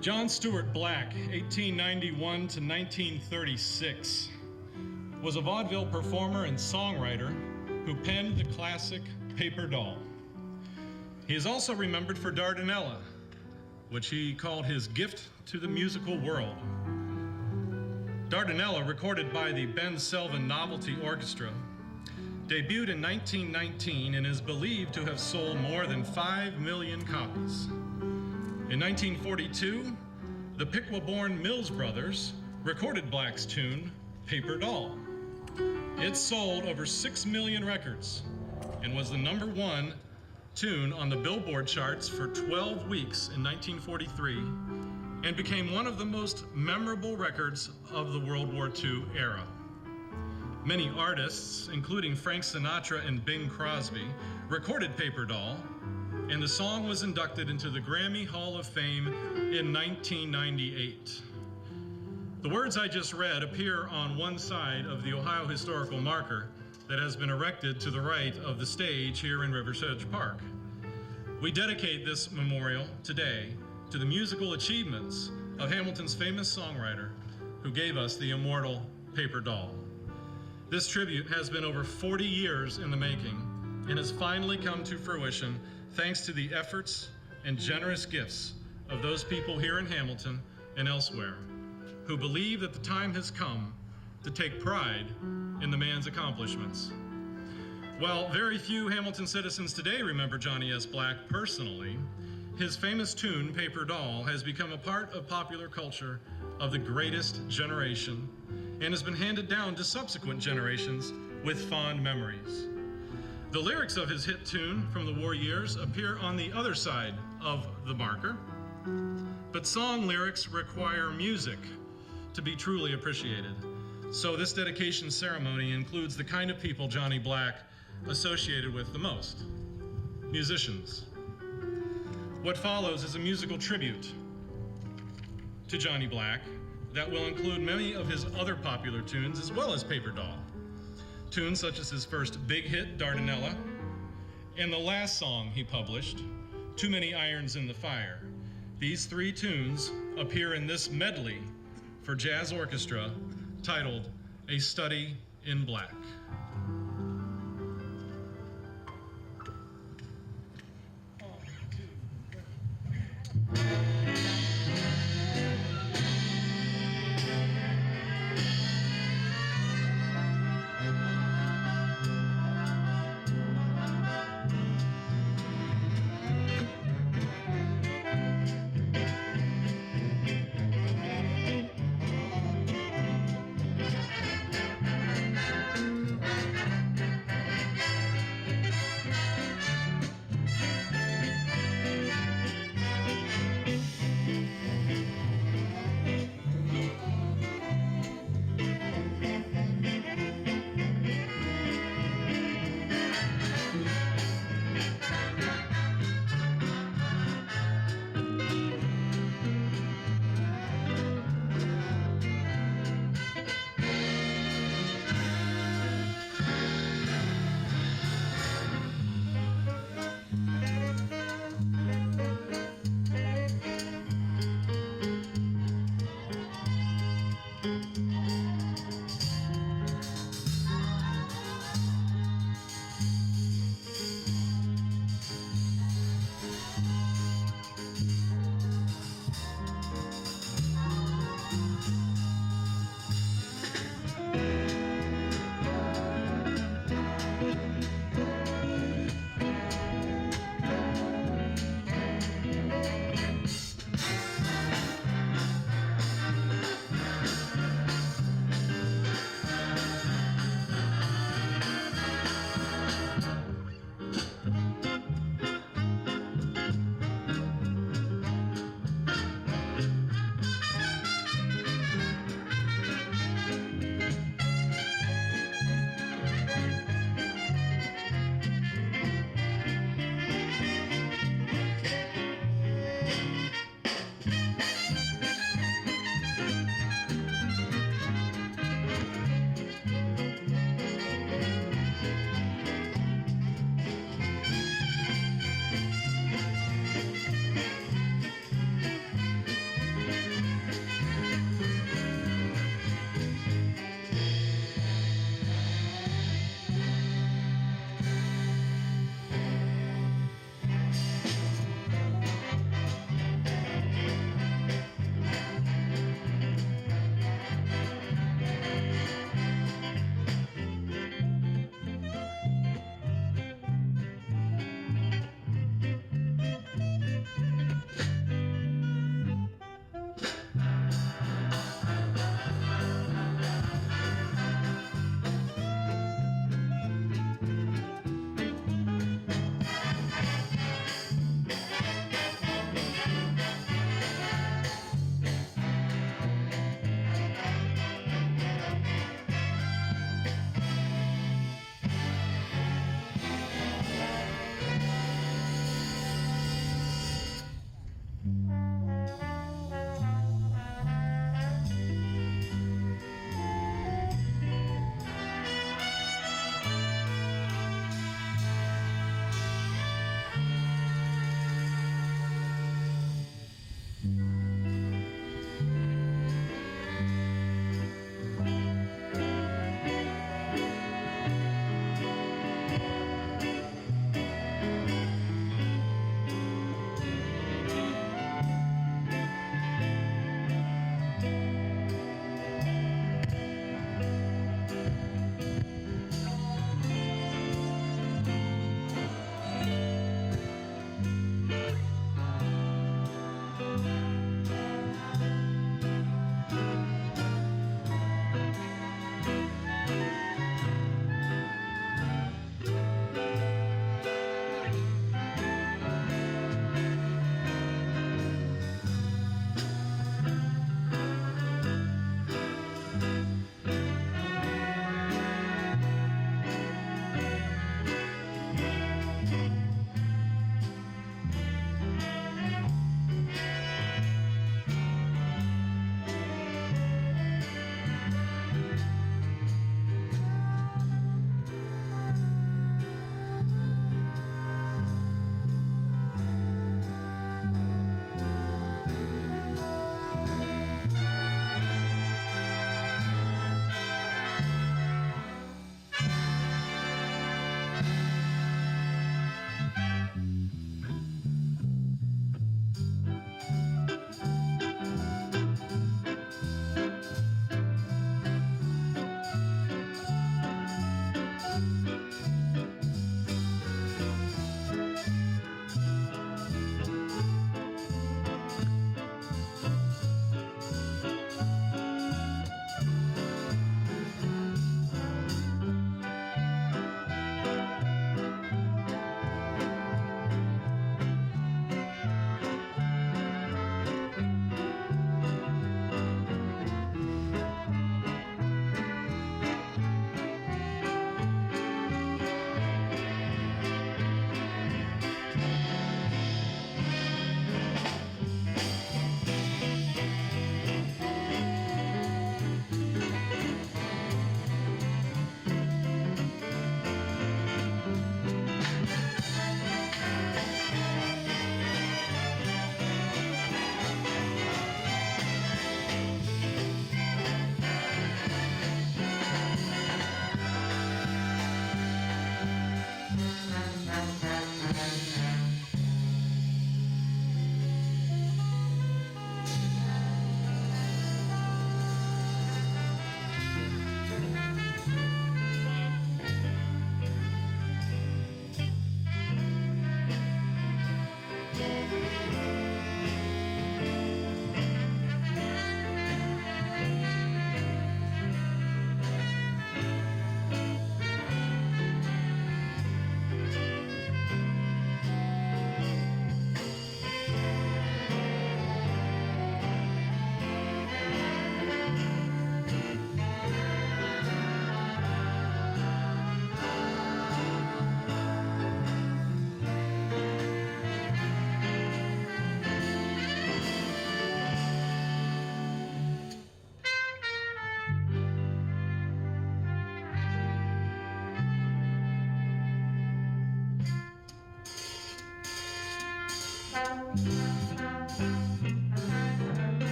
John Stuart Black, 1891 to 1936, was a vaudeville performer and songwriter who penned the classic Paper Doll. He is also remembered for Dardanella, which he called his gift to the musical world. Dardanella, recorded by the Ben Selvin Novelty Orchestra, debuted in 1919 and is believed to have sold more than 5 million copies. In 1942, the Piqua-born Mills Brothers recorded Black's tune, Paper Doll. It sold over 6 million records and was the #1 tune on the Billboard charts for 12 weeks in 1943 and became one of the most memorable records of the World War II era. Many artists, including Frank Sinatra and Bing Crosby, recorded Paper Doll, and the song was inducted into the Grammy Hall of Fame in 1998. The words I just read appear on one side of the Ohio historical marker that has been erected to the right of the stage here in Riversedge Park. We dedicate this memorial today to the musical achievements of Hamilton's famous songwriter who gave us the immortal Paper Doll. This tribute has been over 40 years in the making and has finally come to fruition thanks to the efforts and generous gifts of those people here in Hamilton and elsewhere who believe that the time has come to take pride in the man's accomplishments. While very few Hamilton citizens today remember Johnny S. Black personally, his famous tune, Paper Doll, has become a part of popular culture of the greatest generation and has been handed down to subsequent generations with fond memories. The lyrics of his hit tune from the war years appear on the other side of the marker, but song lyrics require music to be truly appreciated. So this dedication ceremony includes the kind of people Johnny Black associated with the most: musicians. What follows is a musical tribute to Johnny Black that will include many of his other popular tunes as well as Paper Doll. Tunes such as his first big hit, Dardanella, and the last song he published, Too Many Irons in the Fire. These 3 tunes appear in this medley for jazz orchestra titled A Study in Black.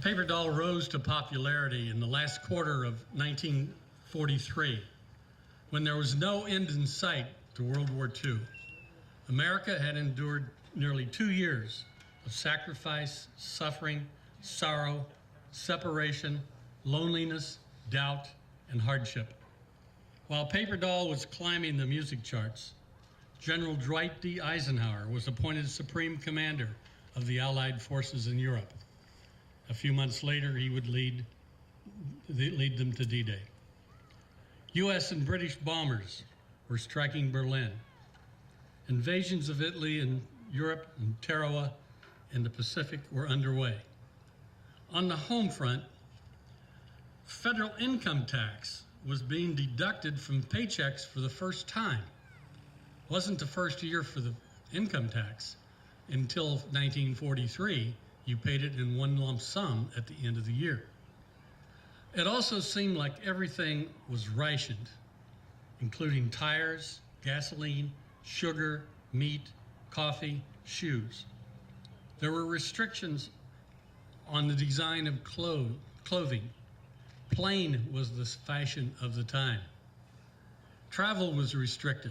Paper Doll rose to popularity in the last quarter of 1943, when there was no end in sight to World War II. America had endured nearly 2 years of sacrifice, suffering, sorrow, separation, loneliness, doubt, and hardship. While Paper Doll was climbing the music charts, General Dwight D. Eisenhower was appointed Supreme Commander of the Allied forces in Europe. A few months later, he would lead them to D-Day. U.S. and British bombers were striking Berlin. Invasions of Italy and Europe and Tarawa and the Pacific were underway. On the home front, federal income tax was being deducted from paychecks for the first time. It wasn't the first year for the income tax. Until 1943, you paid it in one lump sum at the end of the year. It also seemed like everything was rationed, including tires, gasoline, sugar, meat, coffee, shoes. There were restrictions on the design of clothing. Plain was the fashion of the time. Travel was restricted.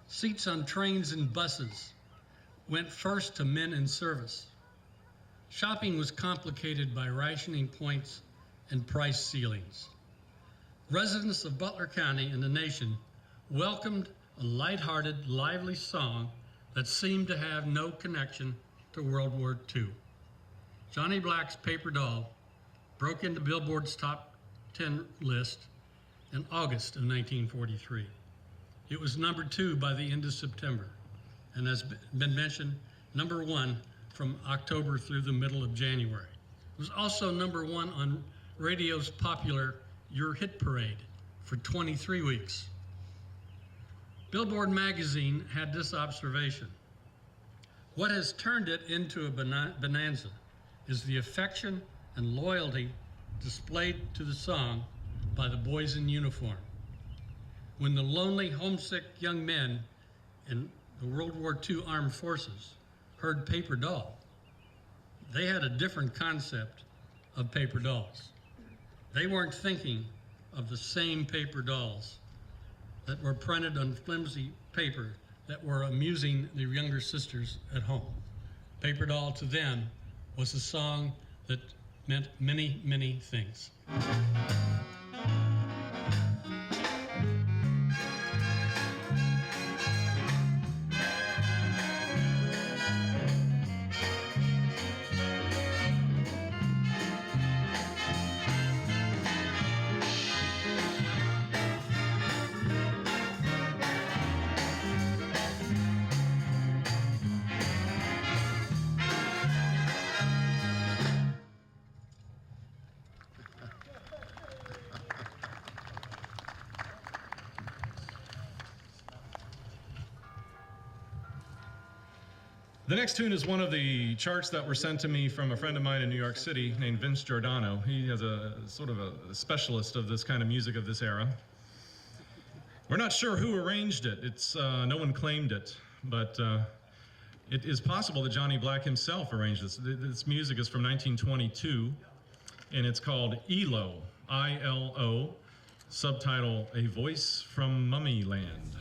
Seats on trains and buses went first to men in service. Shopping was complicated by rationing points and price ceilings. Residents of Butler County and the nation welcomed a lighthearted, lively song that seemed to have no connection to World War II. Johnny Black's Paper Doll broke into Billboard's top 10 list in August of 1943. It was number 2 by the end of September, and has been mentioned, number 1 from October through the middle of January. It was also number 1 on radio's popular Your Hit Parade for 23 weeks. Billboard magazine had this observation: what has turned it into a bonanza is the affection and loyalty displayed to the song by the boys in uniform. When the lonely, homesick young men in the World War II armed forces heard Paper Doll, they had a different concept of paper dolls. They weren't thinking of the same paper dolls that were printed on flimsy paper that were amusing the younger sisters at home. Paper Doll to them was a song that meant many, many things. The next tune is one of the charts that were sent to me from a friend of mine in New York City named Vince Giordano. He is a sort of a specialist of this kind of music of this era. We're not sure who arranged it. No one claimed it, but it is possible that Johnny Black himself arranged this. This music is from 1922, and it's called ILO, I-L-O, subtitle, A Voice from Mummy Land.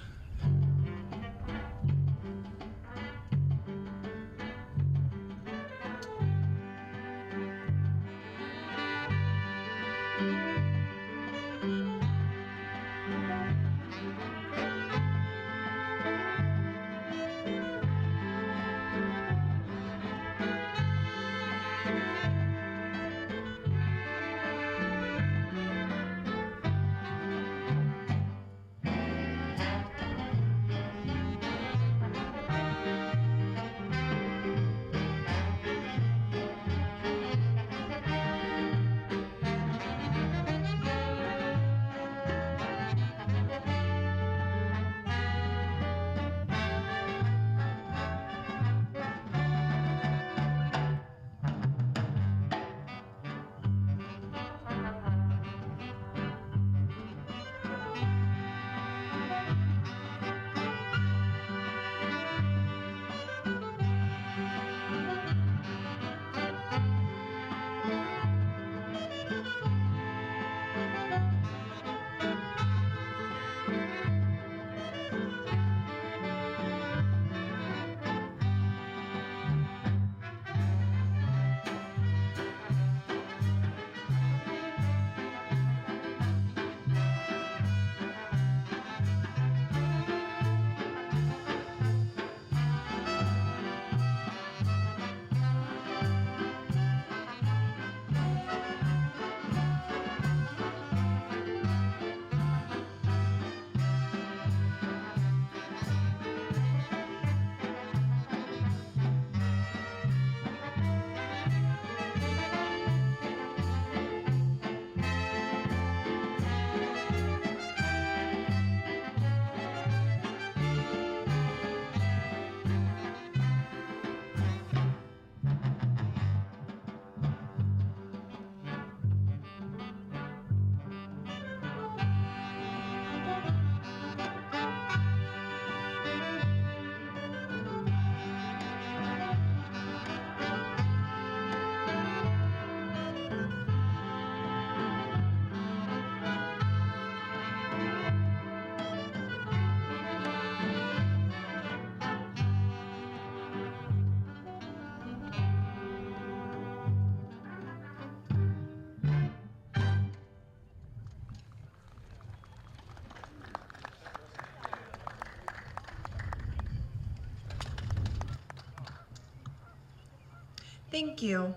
Thank you.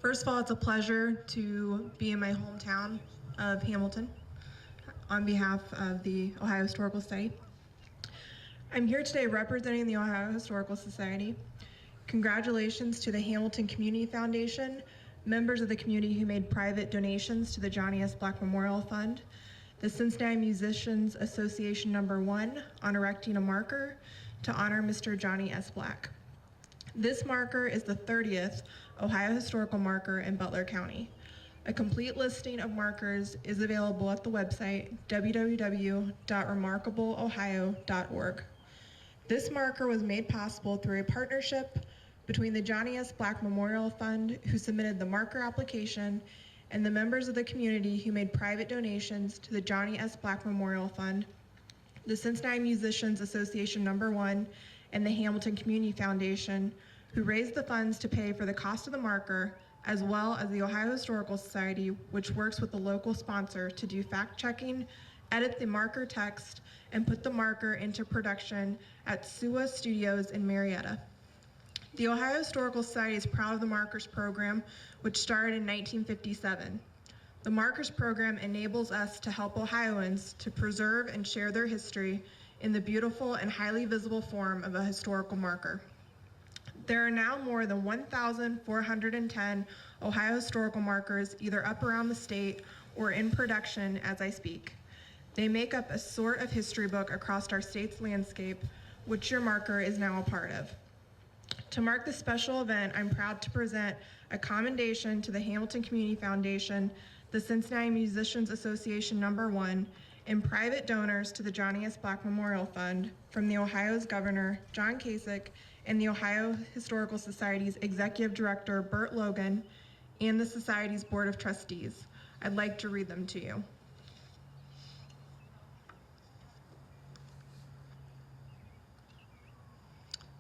First of all, it's a pleasure to be in my hometown of Hamilton on behalf of the Ohio Historical Society. I'm here today representing the Ohio Historical Society. Congratulations to the Hamilton Community Foundation, members of the community who made private donations to the Johnny S. Black Memorial Fund, the Cincinnati Musicians Association number 1 on erecting a marker to honor Mr. Johnny S. Black. This marker is the 30th Ohio Historical Marker in Butler County. A complete listing of markers is available at the website www.remarkableohio.org. This marker was made possible through a partnership between the Johnny S. Black Memorial Fund, who submitted the marker application, and the members of the community who made private donations to the Johnny S. Black Memorial Fund, the Cincinnati Musicians Association number 1, and the Hamilton Community Foundation, who raised the funds to pay for the cost of the marker, as well as the Ohio Historical Society, which works with the local sponsor to do fact-checking, edit the marker text, and put the marker into production at SUA Studios in Marietta. The Ohio Historical Society is proud of the Markers program, which started in 1957. The Markers program enables us to help Ohioans to preserve and share their history in the beautiful and highly visible form of a historical marker. There are now more than 1,410 Ohio historical markers either up around the state or in production as I speak. They make up a sort of history book across our state's landscape, which your marker is now a part of. To mark this special event, I'm proud to present a commendation to the Hamilton Community Foundation, the Cincinnati Musicians Association number 1, and private donors to the Johnny S. Black Memorial Fund from the Ohio's Governor, John Kasich, and the Ohio Historical Society's Executive Director, Burt Logan, and the Society's Board of Trustees. I'd like to read them to you.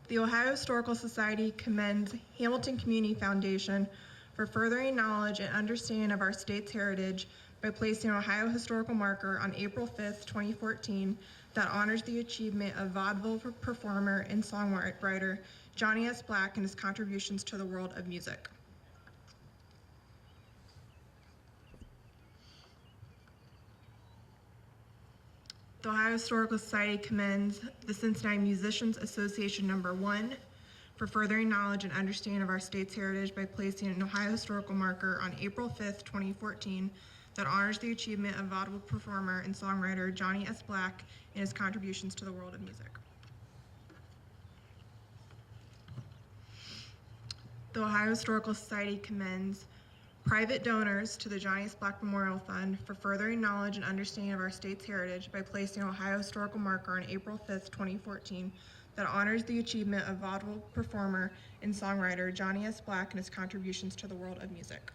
The Ohio Historical Society commends Hamilton Community Foundation for furthering knowledge and understanding of our state's heritage by placing an Ohio historical marker on April 5th, 2014, that honors the achievement of vaudeville performer and songwriter Johnny S. Black and his contributions to the world of music. The Ohio Historical Society commends the Cincinnati Musicians Association number 1 for furthering knowledge and understanding of our state's heritage by placing an Ohio historical marker on April 5th, 2014, that honors the achievement of vaudeville performer and songwriter Johnny S. Black and his contributions to the world of music. The Ohio Historical Society commends private donors to the Johnny S. Black Memorial Fund for furthering knowledge and understanding of our state's heritage by placing an Ohio historical marker on April 5th, 2014, that honors the achievement of vaudeville performer and songwriter Johnny S. Black and his contributions to the world of music.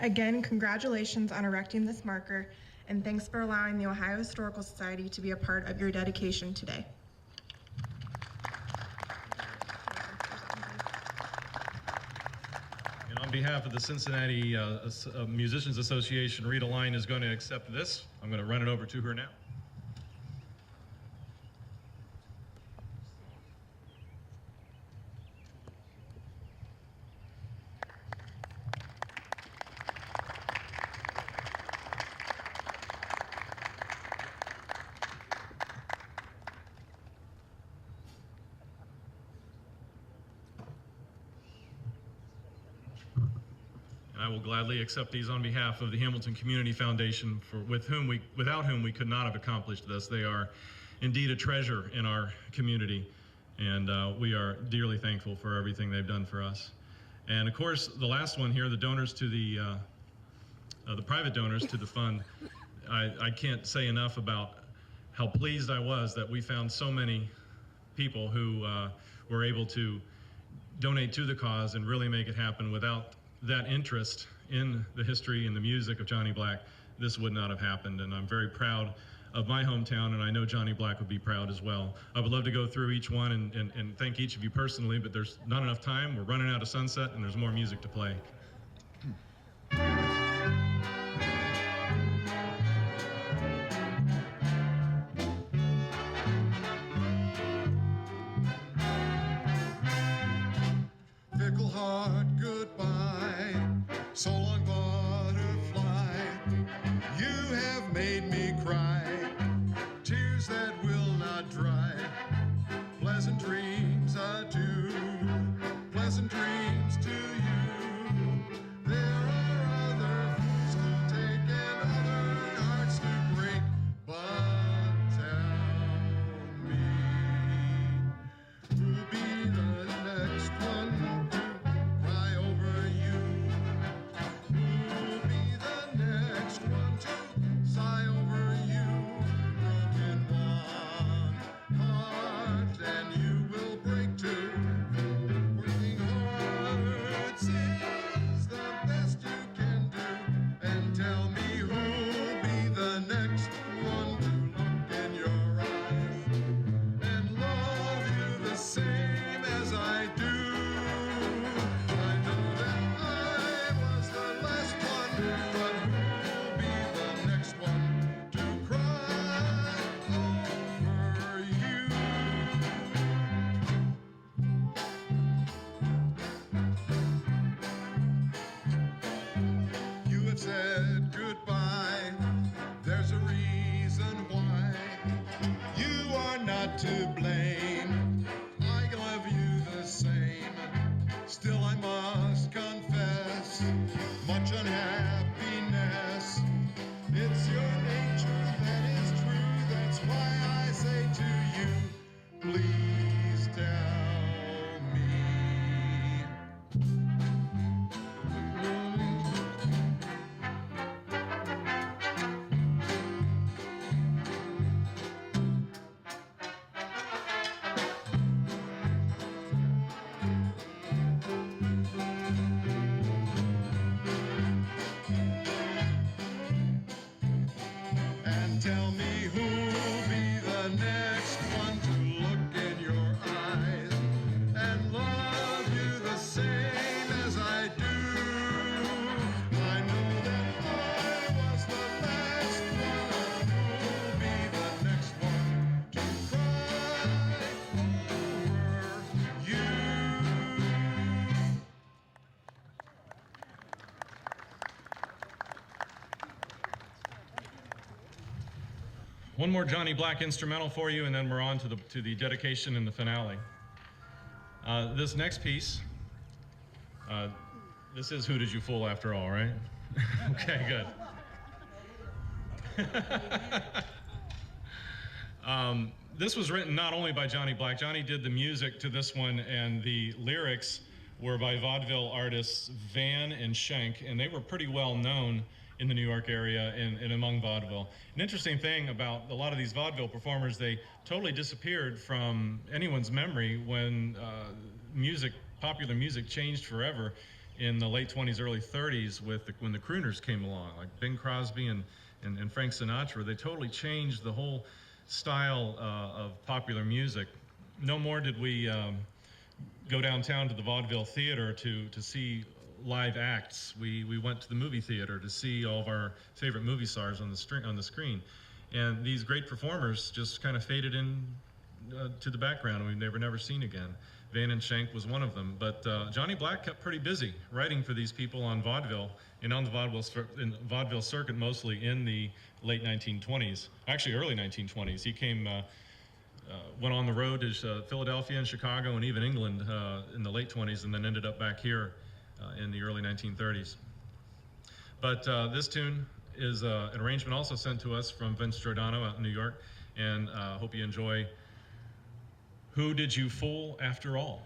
Again, congratulations on erecting this marker, and thanks for allowing the Ohio Historical Society to be a part of your dedication today. And on behalf of the Cincinnati Musicians Association, Rita Line is going to accept this. I'm going to run it over to her now. I will gladly accept these on behalf of the Hamilton Community Foundation, without whom we could not have accomplished this. They are indeed a treasure in our community, and we are dearly thankful for everything they've done for us. And of course, the last one here, the donors to the private donors to the fund, I can't say enough about how pleased I was that we found so many people who were able to donate to the cause and really make it happen. Without that interest in the history and the music of Johnny Black, this would not have happened. And I'm very proud of my hometown, and I know Johnny Black would be proud as well. I would love to go through each one and thank each of you personally, but there's not enough time. We're running out of sunset, and there's more music to play. that will not dry. Pleasant dreams adieu, pleasant dreams to you. There are other fools to take and other hearts to break, but tell me, who'll be the next one to cry over you? Who'll be the next one to sigh over you? Broken one heart and you will break too. Working hard is the best you can do. And tell me who'll be the next one to look in your eyes and love you the same as I do. I know that I was the last one, but who'll be the next one to cry over you? You have said goodbye. There's a reason why. You are not to blame. I love you the same. Still, I must confess, much unhappiness. It's your nature that is true. That's why I say to you, please tell me. And tell me who'll be the next one to look in your eyes and love you the same as I do. I know that I was the last one. Who'll be the next one to cry over you? One more Johnny Black instrumental for you, and then we're on to the dedication and the finale. This next piece, this is Who Did You Fool After All, right? Okay, good. This was written not only by Johnny Black. Johnny did the music to this one, and the lyrics were by vaudeville artists Van and Schenk, and they were pretty well known in the New York area and among vaudeville. An interesting thing about a lot of these vaudeville performers, they totally disappeared from anyone's memory when popular music changed forever in the late 20s, early 30s when the crooners came along, like Bing Crosby and Frank Sinatra. They totally changed the whole style of popular music. No more did we go downtown to the vaudeville theater to see live acts. We went to the movie theater to see all of our favorite movie stars on the screen, and these great performers just kind of faded in to the background, and they were never seen again. Van and Schenk was one of them, but Johnny Black kept pretty busy writing for these people on vaudeville and on the vaudeville circuit, mostly in the late 1920s, actually early 1920s. He went on the road to Philadelphia and Chicago and even England in the late 20s, and then ended up back here in the early 1930s. But this tune is an arrangement also sent to us from Vince Giordano out in New York, and hope you enjoy Who Did You Fool After All?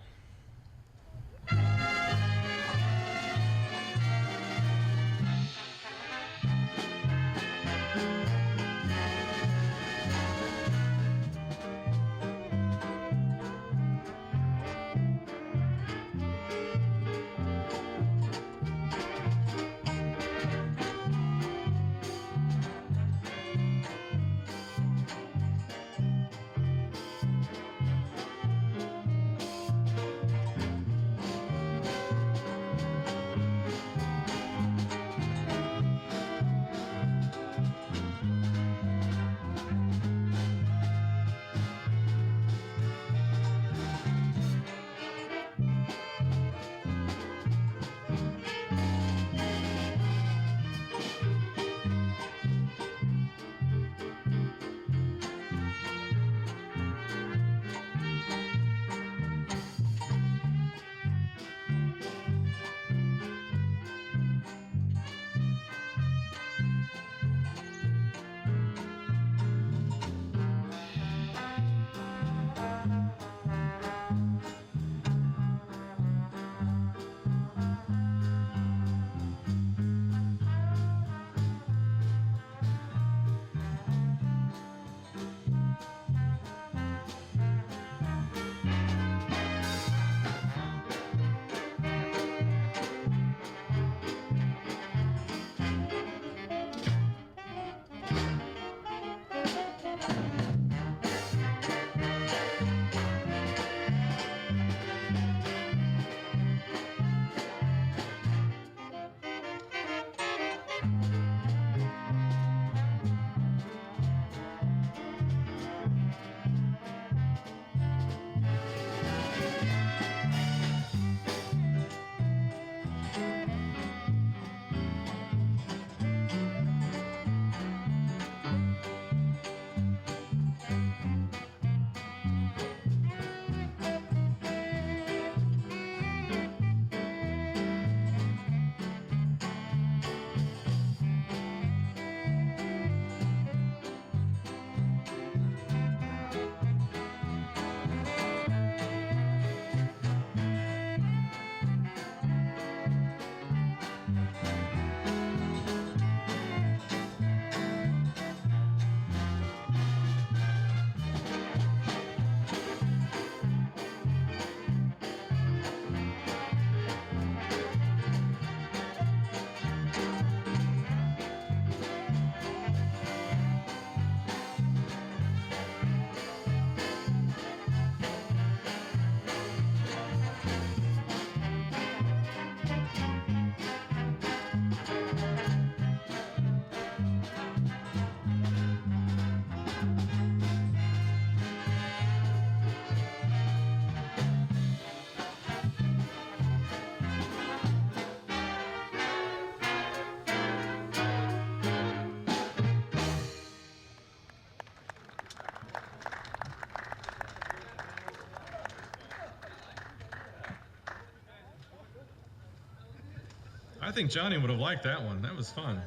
I think Johnny would have liked that one. That was fun.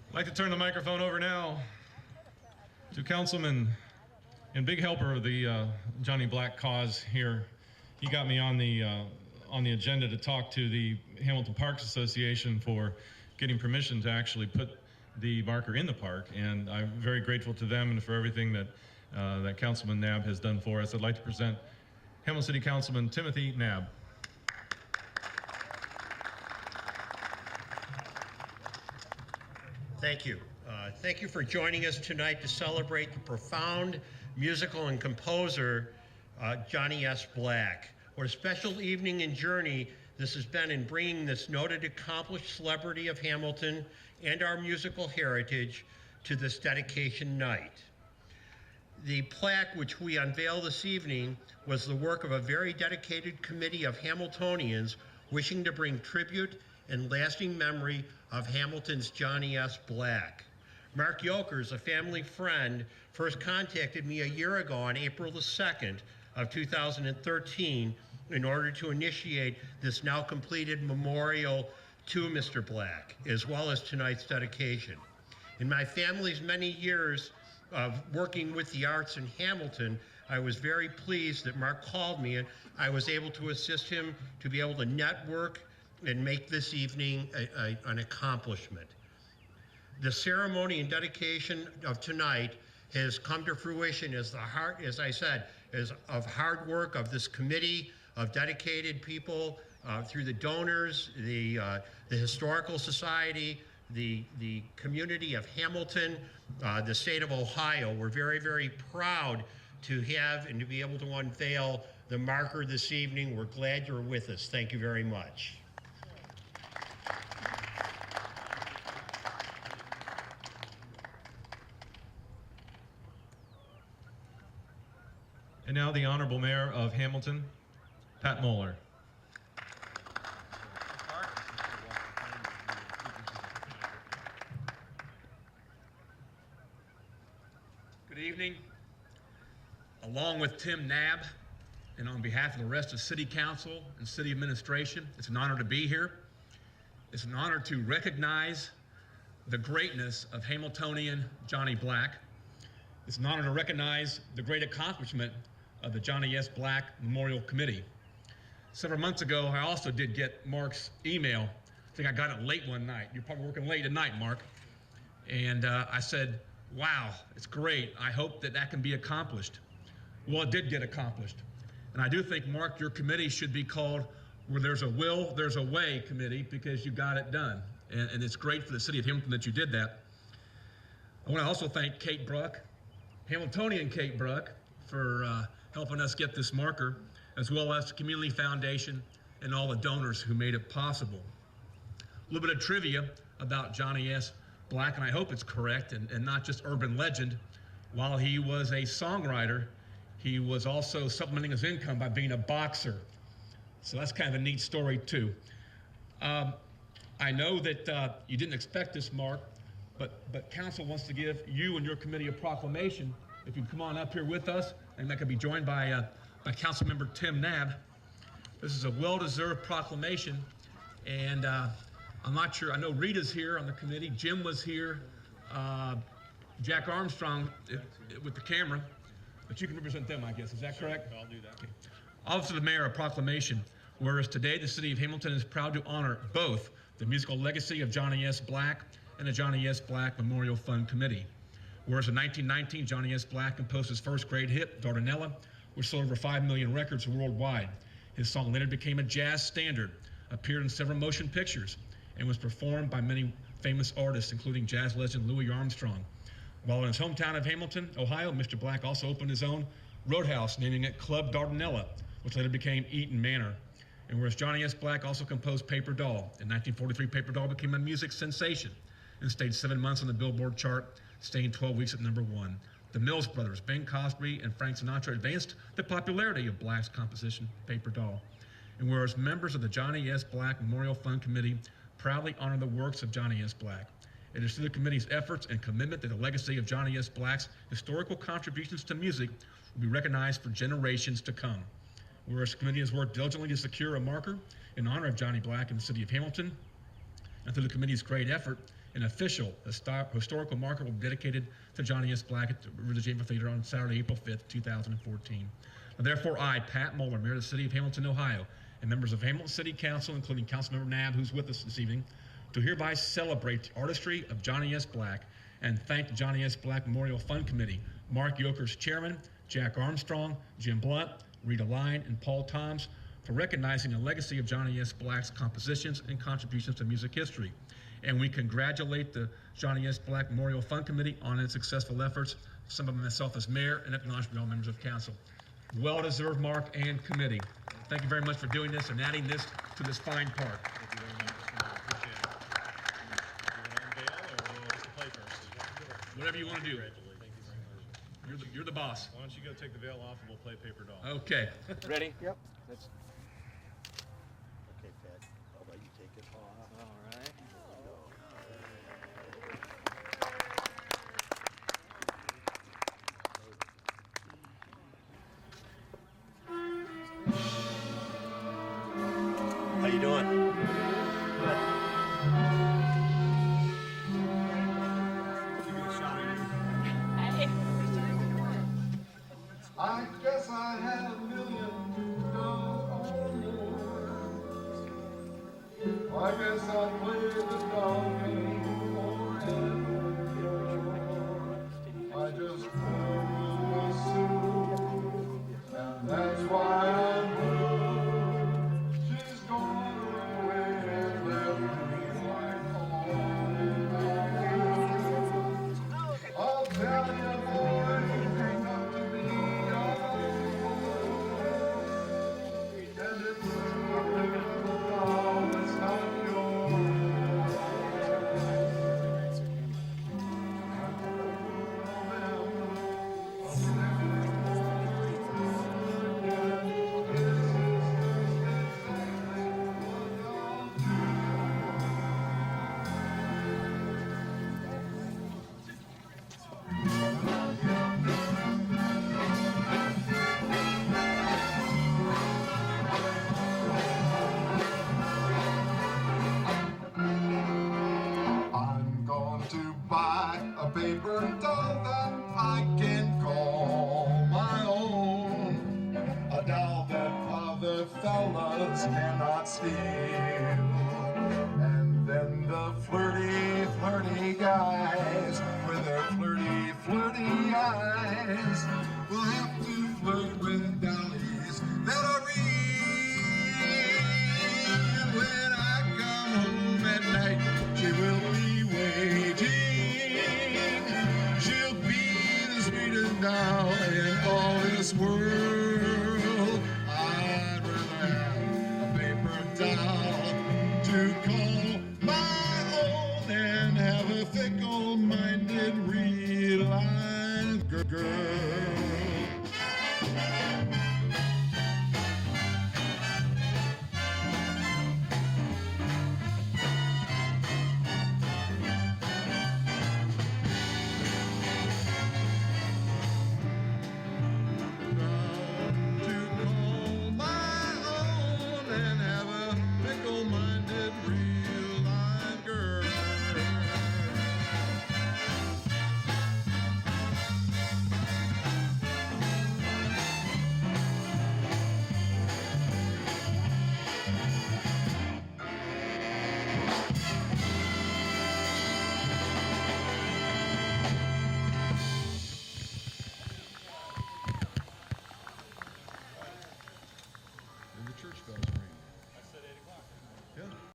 I'd like to turn the microphone over now to Councilman and big helper of the Johnny Black cause here. He got me on the agenda to talk to the Hamilton Parks Association for getting permission to actually put the marker in the park, and I'm very grateful to them and for everything that that Councilman Knabb has done for us. I'd like to present Hamilton City Councilman Timothy Knabb. Thank you. Thank you for joining us tonight to celebrate the profound musical and composer Johnny S. Black. What a special evening and journey this has been in bringing this noted accomplished celebrity of Hamilton and our musical heritage to this dedication night. The plaque which we unveil this evening was the work of a very dedicated committee of Hamiltonians wishing to bring tribute and lasting memory of Hamilton's Johnny S. Black. Mark Yokers, a family friend, first contacted me a year ago on April the 2nd of 2013 in order to initiate this now completed memorial to Mr. Black, as well as tonight's dedication. In my family's many years of working with the arts in Hamilton, I was very pleased that Mark called me and I was able to assist him to be able to network and make this evening an accomplishment. The ceremony and dedication of tonight has come to fruition as the heart, as I said, as of hard work of this committee of dedicated people through the donors, the Historical Society, the community of Hamilton, the state of Ohio. We're very, very proud to have and to be able to unveil the marker this evening. We're glad you're with us. Thank you very much. And now the Honorable Mayor of Hamilton, Pat Moeller. Good evening. Along with Tim Knabb, and on behalf of the rest of City Council and City Administration, it's an honor to be here. It's an honor to recognize the greatness of Hamiltonian Johnny Black. It's an honor to recognize the great accomplishment of the Johnny S. Black Memorial Committee. Several months ago, I also did get Mark's email. I think I got it late one night. You're probably working late tonight, Mark. And I said, wow, it's great. I hope that that can be accomplished. Well, it did get accomplished. And I do think, Mark, your committee should be called Where There's a Will, There's a Way Committee, because you got it done. And it's great for the city of Hamilton that you did that. I want to also thank Kate Bruck, Hamiltonian Kate Bruck, for helping us get this marker, as well as the Community Foundation and all the donors who made it possible. A little bit of trivia about Johnny S. Black, and I hope it's correct and not just urban legend. While he was a songwriter, he was also supplementing his income by being a boxer. So that's kind of a neat story too. I know that you didn't expect this, Mark, but council wants to give you and your committee a proclamation. If you come on up here with us, and that could be joined by Councilmember Tim Knabb. This is a well-deserved proclamation, and I'm not sure, I know Rita's here on the committee, Jim was here, Jack Armstrong with the camera, but you can represent them, I guess, is that correct? I'll do that. Okay. Office of the Mayor, a proclamation, whereas today the city of Hamilton is proud to honor both the musical legacy of Johnny S. Black and the Johnny S. Black Memorial Fund Committee. Whereas in 1919, Johnny S. Black composed his first great hit, Dardanella, which sold over 5 million records worldwide. His song later became a jazz standard, appeared in several motion pictures, and was performed by many famous artists, including jazz legend Louis Armstrong. While in his hometown of Hamilton, Ohio, Mr. Black also opened his own roadhouse, naming it Club Dardanella, which later became Eaton Manor. And whereas Johnny S. Black also composed Paper Doll. In 1943, Paper Doll became a music sensation and stayed 7 months on the Billboard chart, staying 12 weeks at #1. The Mills Brothers, Bing Crosby and Frank Sinatra advanced the popularity of Black's composition, Paper Doll. And whereas members of the Johnny S. Black Memorial Fund Committee proudly honor the works of Johnny S. Black, it is through the committee's efforts and commitment that the legacy of Johnny S. Black's historical contributions to music will be recognized for generations to come. Whereas the committee has worked diligently to secure a marker in honor of Johnny Black in the city of Hamilton, and through the committee's great effort, an official historical marker will be dedicated to Johnny S. Black at the Riversedge Amphitheater on Saturday, April 5th, 2014. Now, therefore, I, Pat Muller, Mayor of the City of Hamilton, Ohio, and members of Hamilton City Council, including Councilmember Knabb, who's with us this evening, to hereby celebrate the artistry of Johnny S. Black and thank the Johnny S. Black Memorial Fund Committee, Mark Yokers, Chairman, Jack Armstrong, Jim Blunt, Rita Line, and Paul Toms, for recognizing the legacy of Johnny S. Black's compositions and contributions to music history. And we congratulate the Johnny S. Black Memorial Fund Committee on its successful efforts, some of them myself as mayor, and acknowledged by all members of council. Well-deserved mark and committee. Thank you very much for doing this and adding this to this fine park. Thank you very much. Appreciate it. You want to unveil or we'll just play first? Whatever you want to do. Thank you very much. You're the boss. Why don't you go take the veil off and we'll play paper doll. Okay. Ready? Yep. That's... Okay, Pat. I'll let you take it off. All right. How you doing? I guess I had $1 million or more. I guess I played the dog game forever. I just pulled my suit, and that's why I'm blue. She's gone away and left me like home. I'll tell you, boy, it's got to be and it's a little doll that's not yours. I'm going to buy a paper doll that I can call my own. A doll that other fellas cannot steal. And then the flirty, flirty guys with their flirty, flirty eyes will have to flirt with dollies that are real. When I come home at night, she will be waiting. She'll be the sweetest doll in all this world. I'd rather have a paper doll to call my own than have a fickle-minded real-life girl. And the church bells ring.